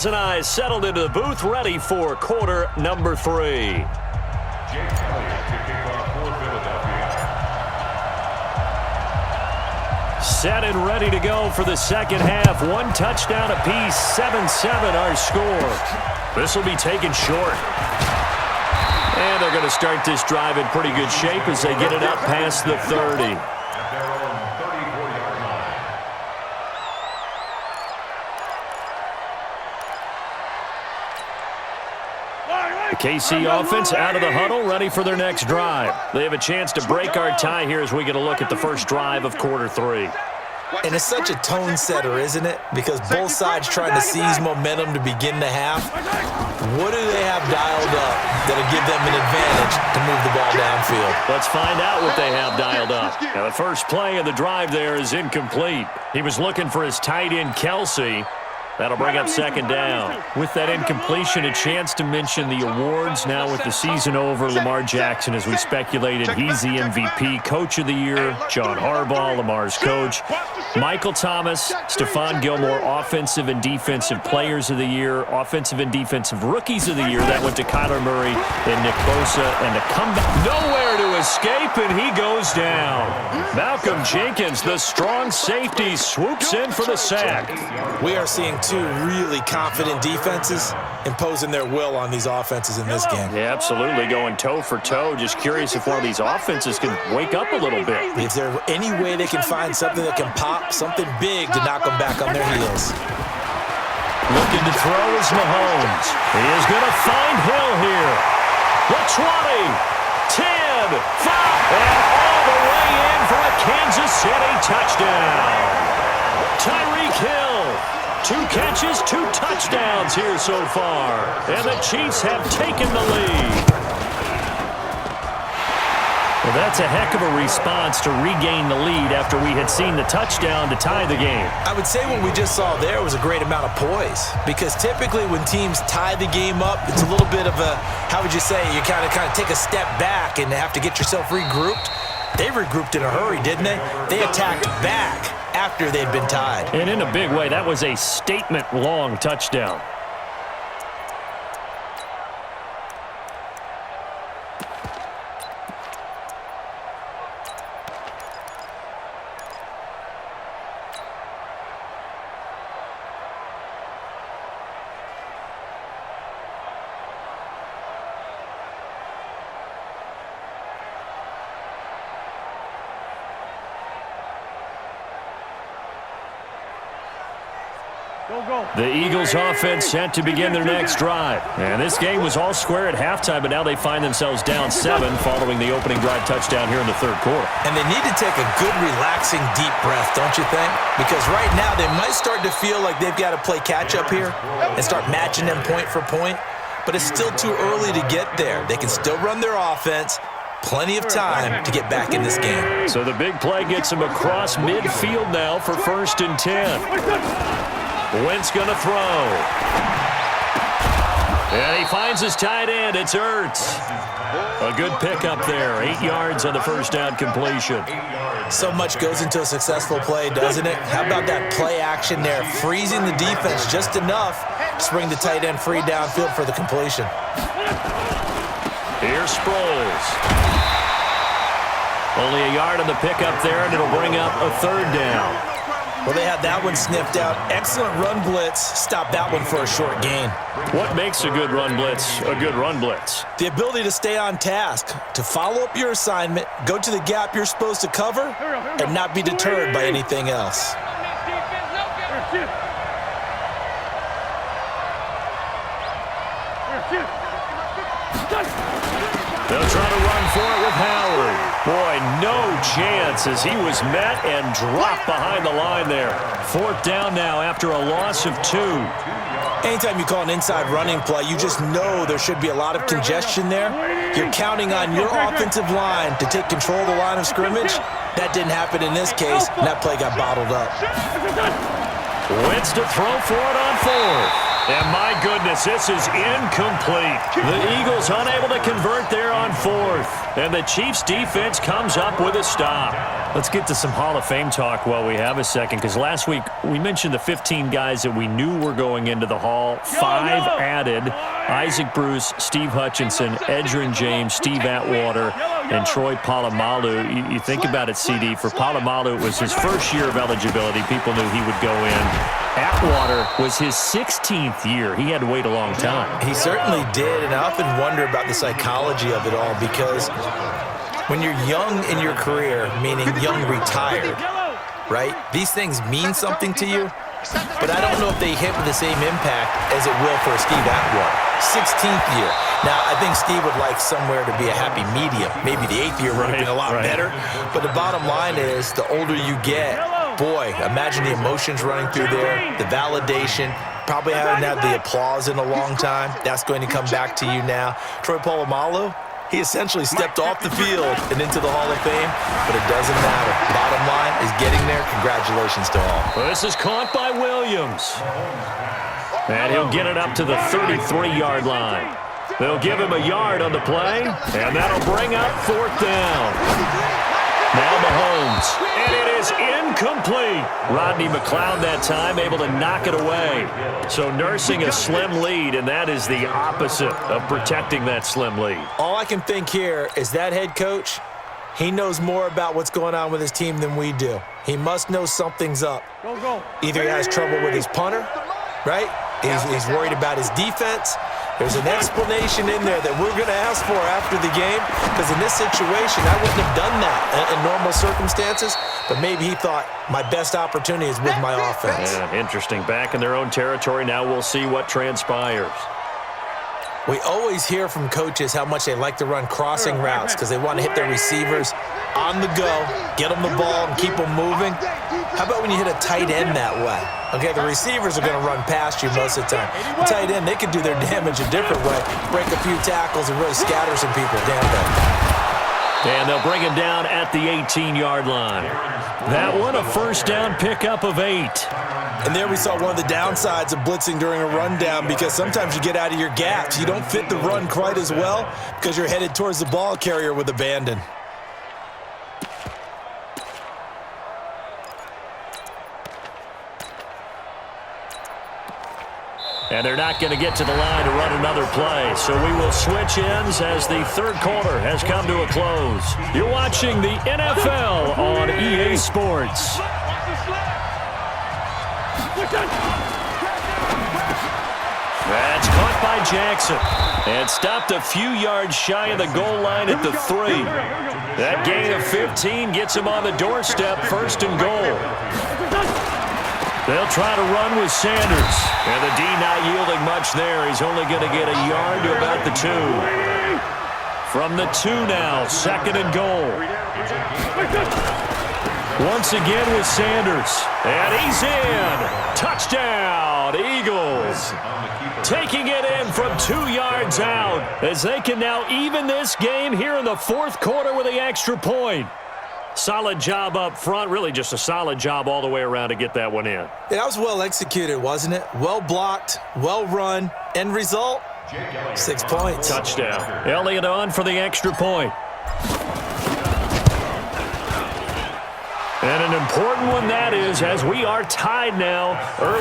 And I settled into the booth, ready for quarter number 3. Set and ready to go for the second half. One touchdown apiece, 7-7 our score. This will be taken short. And they're going to start this drive in pretty good shape as they get it up past the 30. The KC offense out of the huddle, ready for their next drive. They have a chance to break our tie here as we get a look at the first drive of quarter 3. And it's such a tone setter, isn't it? Because both sides trying to seize momentum to begin the half. What do they have dialed up that'll give them an advantage to move the ball downfield? Let's find out what they have dialed up. Now, the first play of the drive there is incomplete. He was looking for his tight end, Kelsey. That'll bring up second down. With that incompletion, a chance to mention the awards. Now with the season over, Lamar Jackson, as we speculated, he's the MVP, Coach of the Year. John Harbaugh, Lamar's coach. Michael Thomas, Stephon Gilmore, Offensive and Defensive Players of the Year. Offensive and Defensive Rookies of the Year. That went to Kyler Murray and Nick Bosa. And a comeback. Nowhere to escape, and he goes down. Malcolm Jenkins, the strong safety, swoops in for the sack. We are seeing two really confident defenses imposing their will on these offenses in this game. Yeah, absolutely, going toe for toe. Just curious if one of these offenses can wake up a little bit. Is there any way they can find something that can pop, something big to knock them back on their heels? Looking to throw is Mahomes. He is going to find Hill here. The 20, 10, 5, and all the way in for a Kansas City touchdown. Tyreek Hill. 2 catches, 2 touchdowns here so far. And the Chiefs have taken the lead. Well, that's a heck of a response to regain the lead after we had seen the touchdown to tie the game. I would say what we just saw there was a great amount of poise, because typically when teams tie the game up, it's a little bit of a, how would you say, you kind of take a step back and have to get yourself regrouped. They regrouped in a hurry, didn't they? They attacked back after they'd been tied. And in a big way, that was a statement-long touchdown. The Eagles offense set to begin their next drive. And this game was all square at halftime, but now they find themselves down 7 following the opening drive touchdown here in the third quarter. And they need to take a good, relaxing, deep breath, don't you think? Because right now they might start to feel like they've got to play catch-up here and start matching them point for point. But it's still too early to get there. They can still run their offense. Plenty of time to get back in this game. So the big play gets him across midfield now for 1st and 10. Wentz going to throw. And he finds his tight end. It's Ertz. A good pickup there. 8 yards on the first down completion. So much goes into a successful play, doesn't it? How about that play action there? Freezing the defense just enough to bring the tight end free downfield for the completion. Here's Sproles. Only a yard on the pickup there, and it'll bring up a 3rd down. Well, they had that one sniffed out. Excellent run blitz. Stop that one for a short gain. What makes a good run blitz a good run blitz? The ability to stay on task, to follow up your assignment, go to the gap you're supposed to cover, and not be deterred by anything else. They'll try to run for it with Howard. Boy, no chance as he was met and dropped behind the line there. 4th down now after a loss of 2. Anytime you call an inside running play, you just know there should be a lot of congestion there. You're counting on your offensive line to take control of the line of scrimmage. That didn't happen in this case, and that play got bottled up. Wentz to throw for it on 4th. And my goodness. goodness, this is incomplete. The Eagles unable to convert there on fourth. And the Chiefs defense comes up with a stop. Let's get to some Hall of Fame talk while we have a second, because last week we mentioned the 15 guys that we knew were going into the Hall. 5 added: Isaac Bruce, Steve Hutchinson, Edgerrin James, Steve Atwater, and Troy Polamalu. You think about it, CD. For Polamalu, it was his first year of eligibility. People knew he would go in. Atwater was his 16th year. He had to wait a long time. He certainly did, and I often wonder about the psychology of it all, because when you're young in your career, meaning young retired, right, these things mean something to you, but I don't know if they hit with the same impact as it will for Steve Atwater. 16th year. Now, I think Steve would like somewhere to be a happy medium. Maybe the 8th year would have been a lot better. But the bottom line is, the older you get, boy, imagine the emotions running through there, the validation. Probably haven't had the applause in a long time. That's going to come back to you now. Troy Polamalu, he essentially stepped off the field and into the Hall of Fame, but it doesn't matter. Bottom line is getting there. Congratulations to all. Well, this is caught by Williams. And he'll get it up to the 33-yard line. They'll give him a yard on the play, and that'll bring up fourth down. Now Mahomes, and it is incomplete. Rodney McLeod that time able to knock it away. So nursing a slim lead, and that is the opposite of protecting that slim lead. All I can think here is that head coach, he knows more about what's going on with his team than we do. He must know something's up. Either he has trouble with his punter, right? He's worried about his defense. There's an explanation in there that we're going to ask for after the game, because in this situation, I wouldn't have done that in normal circumstances, but maybe he thought my best opportunity is with my offense. Yeah, interesting. Back in their own territory. Now we'll see what transpires. We always hear from coaches how much they like to run crossing routes because they want to hit their receivers on the go, get them the ball, and keep them moving. How about when you hit a tight end that way? Okay, the receivers are going to run past you most of the time. The tight end, they can do their damage a different way, break a few tackles and really scatter some people down there. And they'll bring him down at the 18-yard line. That one, a first down pickup of 8. And there we saw one of the downsides of blitzing during a rundown, because sometimes you get out of your gaps. You don't fit the run quite as well because you're headed towards the ball carrier with abandon. And they're not going to get to the line to run another play. So we will switch ends as the third quarter has come to a close. You're watching the NFL on EA Sports. That's caught by Jackson. And stopped a few yards shy of the goal line at the 3. That gain of 15 gets him on the doorstep, first and goal. They'll try to run with Sanders. And the D not yielding much there. He's only going to get a yard to about the 2. From the 2 now, second and goal. Once again with Sanders. And he's in. Touchdown, Eagles. Taking it in from 2 yards out as they can now even this game here in the fourth quarter with the extra point. Solid job up front, really just a solid job all the way around to get that one in. That was well executed, wasn't it? Well blocked, well run. End result, 6 points. Touchdown. Elliott on for the extra point. And an important one that is, as we are tied now early.